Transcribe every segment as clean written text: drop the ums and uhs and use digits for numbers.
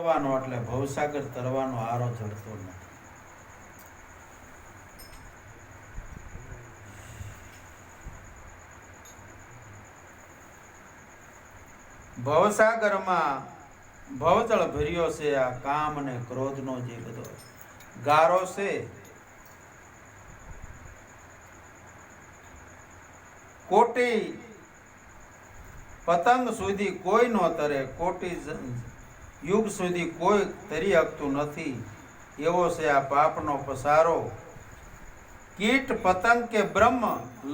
તરવાનો એટલે ભવસાગર તરવાનો આરો ચડતો નથી. ભવસાગરમાં ભવજળ ભર્યો છે આ કામ અને ક્રોધનો જે બધો ગારો છે. કોટી પતંગ સુધી કોઈ નો તરે, કોટી યુગ સુધી કોઈ તરી શકતું નથી. એવો છે આ પાપનો પસારો. કીટ પતંગ કે બ્રહ્મ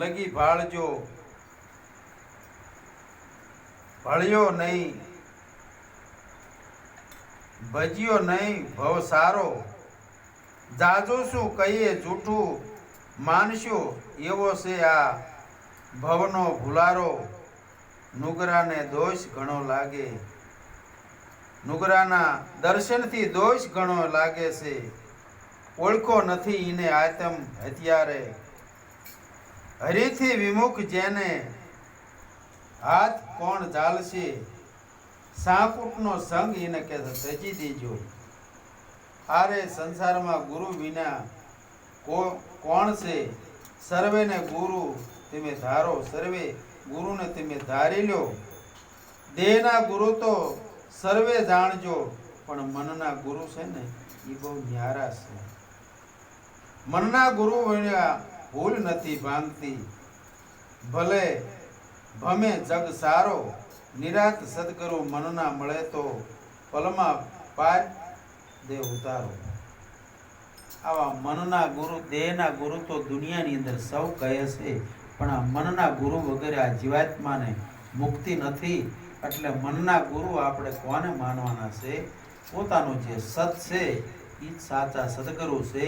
લગી ભાળજો, ભળ્યો નહીં ભજ્યો નહીં ભવ સારો. જાજો શું કહીએ જૂઠું માનશો, એવો છે આ ભવનો ભૂલારો. નુગરાને દોષ ઘણો લાગે, નુગરાના દર્શનથી દોષ ઘણો લાગે છે. ઓળખો નથી ઈને આતમ હત્યારે, હરીથી વિમુખ જેને હાથ કોણ ચાલશે. સાકુટનો સંગ એને કે ત્યજી દેજો. આરે સંસારમાં ગુરુ વિના કોણ છે. સર્વેને ગુરુ તમે ધારો, સર્વે ગુરુને તમે ધારી લો. દેહના ગુરુ તો સર્વે જાણજો, પણ મનના ગુરુ છે ને એ બહુ ન્યારા છે. મનના ગુરુ વિના ભૂલ નથી ભાંગતી, ભલે ભમે જગ સારો. નિરાત સદગુરુ મનના મળે તો પલમાં પાર દે ઉતારો. આવા મનના ગુરુ, દેહના ગુરુ તો દુનિયાની અંદર સૌ કહે છે, પણ આ મનના ગુરુ વગેરે આ જીવાત્માને મુક્તિ નથી. એટલે મનના ગુરુ આપણે કોને માનવાના છે? પોતાનું જે સત છે એ જ સાચા સદગુરુ છે.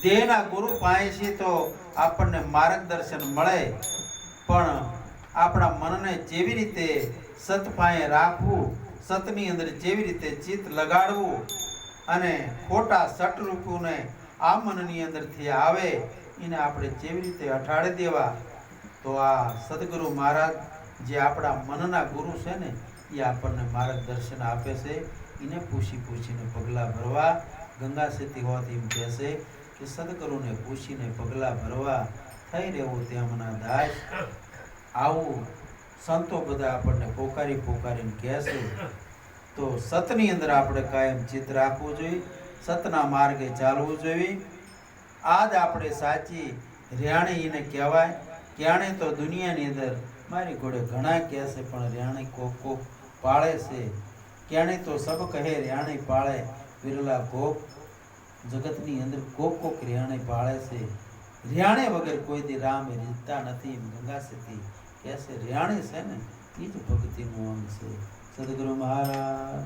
દેહના ગુરુ પાસે તો આપણને માર્ગદર્શન મળે, પણ આપણા મનને જેવી રીતે સત પાસે રાખવું, સતની અંદર જેવી રીતે ચિત્ત લગાડવું અને ખોટા સટરૂપોને આ મનની અંદરથી આવે એને આપણે જેવી રીતે અઠાડી દેવા, તો આ સદગુરુ મહારાજ જે આપણા મનના ગુરુ છે ને એ આપણને માર્ગદર્શન આપે છે. એને પૂછીને પગલાં ભરવા. ગંગા સતી હોતી એમ કહે છે કે સદગુરુને પૂછીને પગલાં ભરવા, થઈ રહેવું તેમના દાસ. આવું સંતો બધા આપણને પોકારીને કહે છે. તો સતની અંદર આપણે કાયમ ચિત્ત રાખવું જોઈએ, સતના માર્ગે ચાલવું જોઈએ. આ જ આપણે સાચી રેણી એને કહેવાય. ક્યાણે તો દુનિયાની અંદર મારી ઘોડે ઘણા કહે છે, પણ રેણી કોક પાળે છે. ક્યાણે તો સબ કહે રેણી પાળે, વિરલા કોક જગતની અંદર કોક રેણી પાળે છે. રેણે વગર કોઈ દી રામ રીતતા નથી. ગંગા સતી કહે છે રેણી છે ને એ જ ભક્તિનું અંગ છે. સદગુરુ મહારાજ